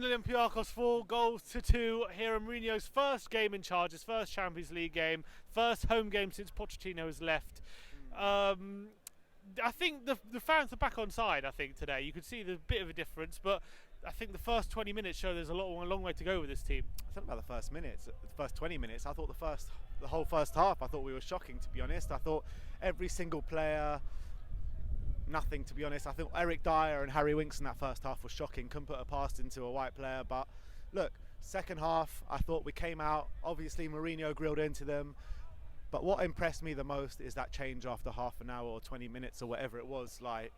again, Olympiakos 4-2 here in Mourinho's first game in charge, his first Champions League game, first home game since Pochettino has left. I think the fans are back on side, I think, today. You could see there's a bit of a difference, but I think the first 20 minutes show there's a long way to go with this team. I don't know about the first minutes, the first 20 minutes. I thought the whole first half, I thought we were shocking, to be honest. I thought every single player, nothing, to be honest. I thought Eric Dyer and Harry Winks in that first half was shocking. Couldn't put a pass into a white player. But look, second half, I thought we came out. Obviously, Mourinho grilled into them. But what impressed me the most is that change after half an hour or 20 minutes or whatever it was. Like,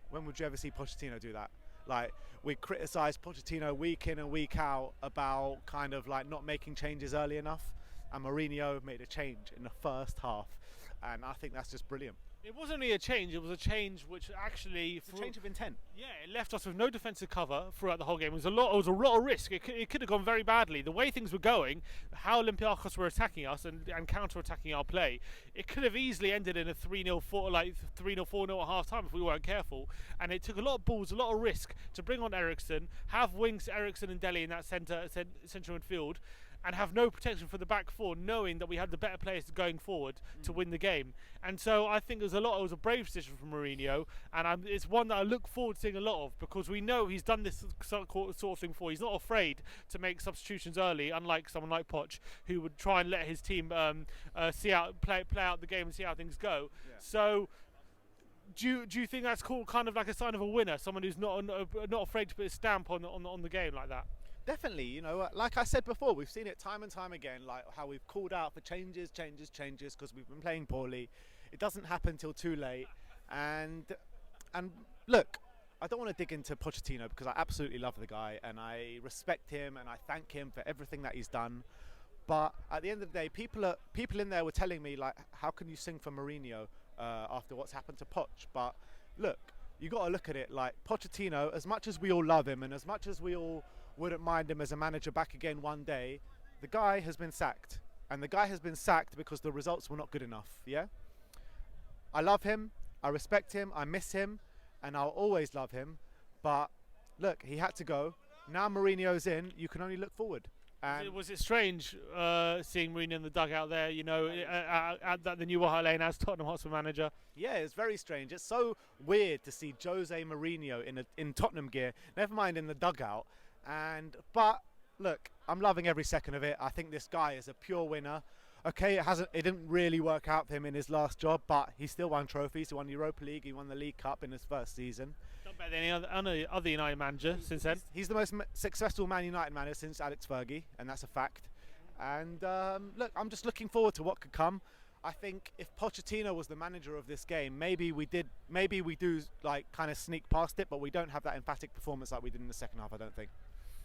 when would you ever see Pochettino do that? Like, we criticised Pochettino week in and week out about kind of like not making changes early enough. And Mourinho made a change in the first half. And I think that's just brilliant. It wasn't only a change, it was a change which actually... It's a change of intent. Yeah, it left us with no defensive cover throughout the whole game. It was a lot of risk. It could have gone very badly. The way things were going, how Olympiakos were attacking us and counter-attacking our play, it could have easily ended in a 3-0, 4-0 at half-time if we weren't careful. And it took a lot of balls, a lot of risk to bring on Eriksen, have Winks, Eriksen and Dele in that central midfield, and have no protection for the back four, knowing that we had the better players going forward to win the game. And so I think it was a brave decision from Mourinho, and it's one that I look forward to seeing a lot of, because we know he's done this sort of thing before. He's not afraid to make substitutions early, unlike someone like Poch, who would try and let his team play out the game and see how things go. Yeah. So do you think that's cool, kind of like a sign of a winner, someone who's not afraid to put his stamp on the game like that? Definitely, you know, like I said before, we've seen it time and time again, like how we've called out for changes, because we've been playing poorly. It doesn't happen till too late. And look, I don't want to dig into Pochettino because I absolutely love the guy and I respect him and I thank him for everything that he's done. But at the end of the day, people in there were telling me, like, how can you sing for Mourinho after what's happened to Poch? But look, you got to look at it like Pochettino, as much as we all love him and as much as we all wouldn't mind him as a manager back again one day, the guy has been sacked. And the guy has been sacked because the results were not good enough, yeah? I love him, I respect him, I miss him, and I'll always love him. But look, he had to go. Now Mourinho's in, you can only look forward. And was it strange seeing Mourinho in the dugout there, you know, at the new White Lane as Tottenham Hotspur manager? Yeah, it's very strange. It's so weird to see Jose Mourinho in Tottenham gear, never mind in the dugout. But look, I'm loving every second of it. I think this guy is a pure winner. Okay, it didn't really work out for him in his last job, but he still won trophies. He won the Europa League, he won the League Cup in his first season. Done better than any other United manager since then. He's the most successful Man United manager since Alex Fergie, and that's a fact. And look, I'm just looking forward to what could come. I think if Pochettino was the manager of this game, maybe we do like kind of sneak past it, but we don't have that emphatic performance like we did in the second half, I don't think.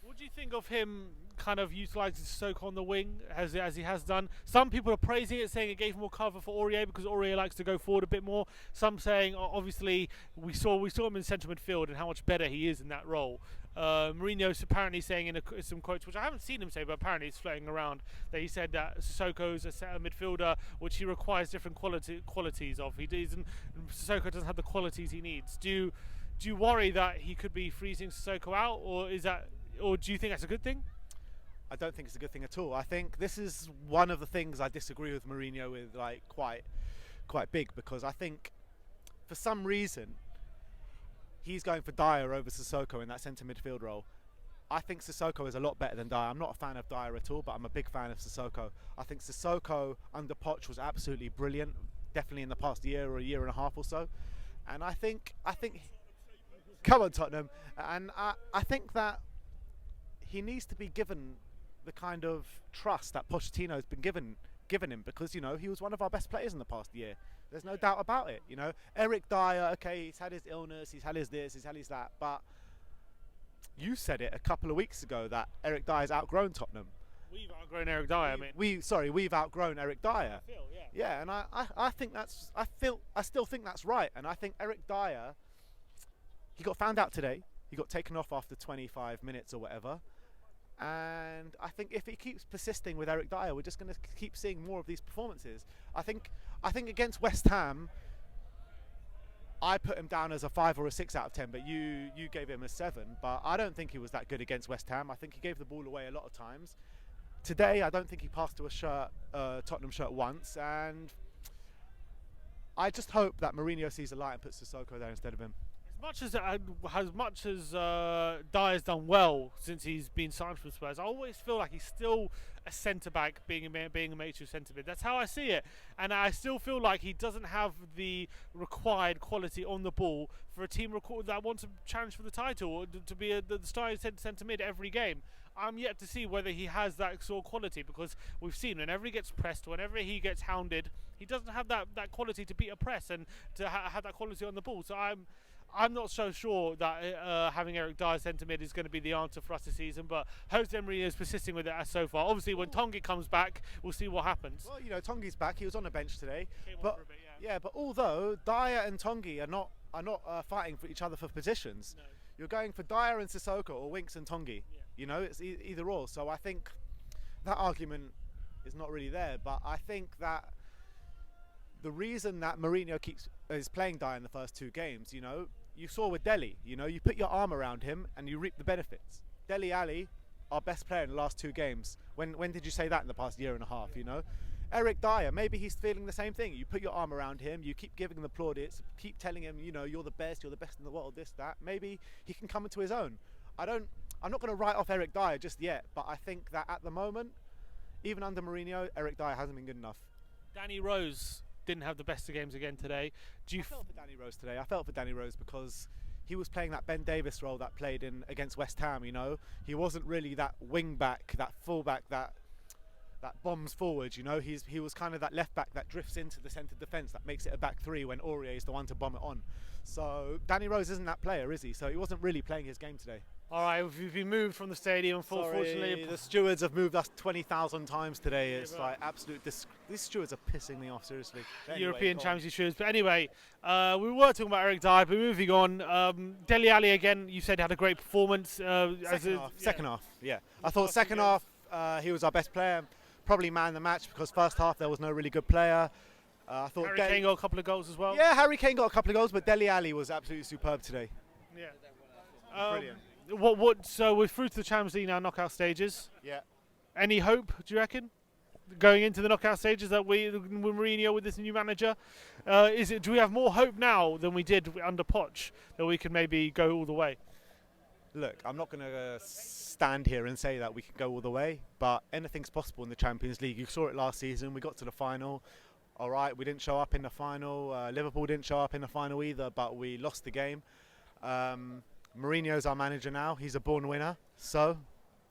What do you think of him kind of utilising Sissoko on the wing as he has done? Some people are praising it, saying it gave more cover for Aurier because Aurier likes to go forward a bit more. Some saying, obviously, we saw him in central midfield and how much better he is in that role. Mourinho's apparently saying in some quotes, which I haven't seen him say, but apparently it's floating around, that he said that Sissoko's a centre midfielder which he requires different qualities of. Sissoko doesn't have the qualities he needs. Do you worry that he could be freezing Sissoko out, or do you think that's a good thing? I don't think it's a good thing at all. I think this is one of the things I disagree with Mourinho with, like, quite big, because I think for some reason he's going for Dyer over Sissoko in that centre midfield role. I think Sissoko is a lot better than Dyer. I'm not a fan of Dyer at all, but I'm a big fan of Sissoko. I think Sissoko under Poch was absolutely brilliant, definitely in the past year or a year and a half or so. And I think come on, Tottenham. And I think that he needs to be given the kind of trust that Pochettino has been given him, because, you know, he was one of our best players in the past year. There's no doubt about it, you know. Eric Dyer, okay, he's had his illness, he's had his this, he's had his that, but you said it a couple of weeks ago that Eric Dyer's outgrown Tottenham. We've outgrown Eric Dyer, we've outgrown Eric Dyer. I feel, yeah. Yeah, and I still think that's right. And I think Eric Dyer, he got found out today. He got taken off after 25 minutes or whatever. And I think if he keeps persisting with Eric Dyer, we're just going to keep seeing more of these performances. I think against West Ham, I put him down as a 5 or a 6 out of 10, but you gave him a 7. But I don't think he was that good against West Ham. I think he gave the ball away a lot of times. Today, I don't think he passed to a Tottenham shirt once, and I just hope that Mourinho sees a light and puts Sissoko there instead of him. As much as Dyer's done well since he's been signed for Spurs, I always feel like he's still a centre back, being a major centre mid. That's how I see it, and I still feel like he doesn't have the required quality on the ball for a team that wants to challenge for the title, or to be the starting centre mid every game. I'm yet to see whether he has that sort of quality, because we've seen whenever he gets pressed, whenever he gets hounded, he doesn't have that quality to beat a press and to have that quality on the ball. So I'm not so sure that having Eric Dyer centre mid is going to be the answer for us this season, but Jose Mourinho is persisting with it as so far. Obviously, when Tongi comes back, we'll see what happens. Well, you know, Tongi's back. He was on the bench today. But although Dyer and Tongi are not fighting for each other for positions, No. you're going for Dyer and Sissoko or Winks and Tongi. Yeah. You know, it's either or. So I think that argument is not really there. But I think that the reason that Mourinho is playing Dyer in the first 2 games, you know, you saw with Dele, you know, you put your arm around him and you reap the benefits. Dele Alli, our best player in the last 2 games. When did you say that in the past year and a half, you know? Eric Dyer, maybe he's feeling the same thing. You put your arm around him, you keep giving him the plaudits, keep telling him, you know, you're the best in the world, this, that. Maybe he can come into his own. I'm not going to write off Eric Dyer just yet, but I think that at the moment, even under Mourinho, Eric Dyer hasn't been good enough. Danny Rose didn't have the best of games again today. I felt for Danny Rose today. I felt for Danny Rose because he was playing that Ben Davis role that played against West Ham, you know. He wasn't really that wing back, that full back, that bombs forward, you know. He was kind of that left back that drifts into the centre defence, that makes it a back 3 when Aurier is the one to bomb it on. So Danny Rose isn't that player, is he? So he wasn't really playing his game today. All right, we've been moved from the stadium. Unfortunately, the stewards have moved us 20,000 times today. It's Yeah, like absolute. These stewards are pissing me off, seriously. Anyway, European go on. Championship stewards. But anyway, we were talking about Eric Dyer, but moving on. Dele Alli again. You said had a great performance. Second half, yeah. I thought second half he was our best player, probably man of the match, because first half there was no really good player. I thought Harry Kane got a couple of goals as well. Yeah, Harry Kane got a couple of goals, but Dele Alli was absolutely superb today. Yeah. Brilliant. So we're through to the Champions League now, knockout stages. Yeah. Any hope, do you reckon, going into the knockout stages that with Mourinho, with this new manager? Do we have more hope now than we did under Poch, that we can maybe go all the way? Look, I'm not going to stand here and say that we can go all the way, but anything's possible in the Champions League. You saw it last season. We got to the final. All right, we didn't show up in the final. Liverpool didn't show up in the final either, but we lost the game. Mourinho's our manager now. He's a born winner. So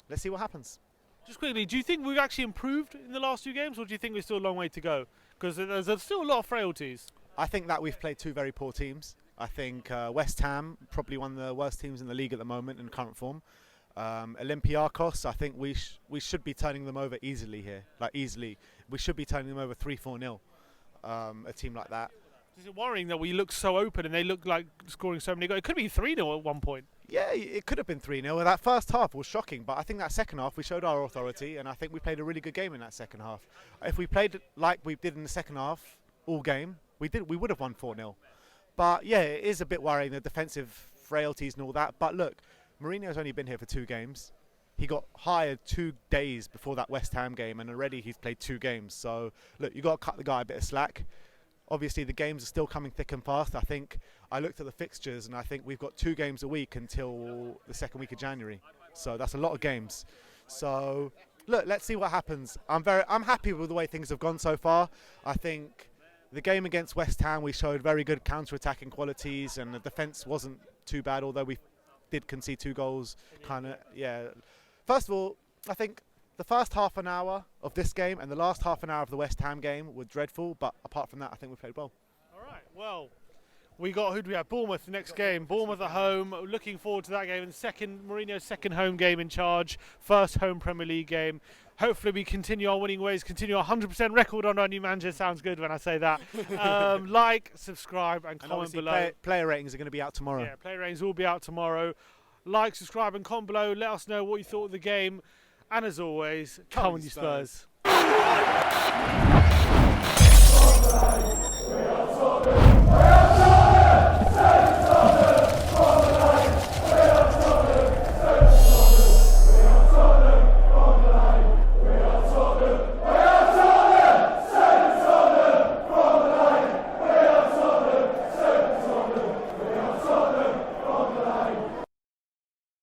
let's see what happens. Just quickly, do you think we've actually improved in the last 2 games, or do you think we're still a long way to go? Because there's still a lot of frailties. I think that we've played 2 very poor teams. I think West Ham, probably one of the worst teams in the league at the moment in current form. Olympiakos, I think we should be turning them over easily here. Like easily. We should be turning them over 3-4-0. A team like that. Is it worrying that we look so open and they look like scoring so many goals? It could be 3-0 at one point. Yeah, it could have been 3-0. That first half was shocking, but I think that second half we showed our authority, and I think we played a really good game in that second half. If we played like we did in the second half all game, we would have won 4-0. But yeah, it is a bit worrying, the defensive frailties and all that. But look, Mourinho's only been here for 2 games. He got hired 2 days before that West Ham game, and already he's played 2 games. So look, you got to cut the guy a bit of slack. Obviously, the games are still coming thick and fast. I think I looked at the fixtures, and I think we've got 2 games a week until the second week of January. So that's a lot of games. So look, let's see what happens. I'm happy with the way things have gone so far. I think the game against West Ham, we showed very good counter-attacking qualities, and the defence wasn't too bad, although we did concede 2 goals. Yeah. First of all, I think the first half an hour of this game and the last half an hour of the West Ham game were dreadful, but apart from that, I think we played well. All right, well, who do we have? Bournemouth next game. Bournemouth at home. Looking forward to that game. And Mourinho's second home game in charge. First home Premier League game. Hopefully we continue our winning ways, continue our 100% record on our new manager. Sounds good when I say that. Like, subscribe and comment below. Player ratings are going to be out tomorrow. Yeah, player ratings will be out tomorrow. Like, subscribe and comment below. Let us know what you thought of the game. And as always, come on you Spurs.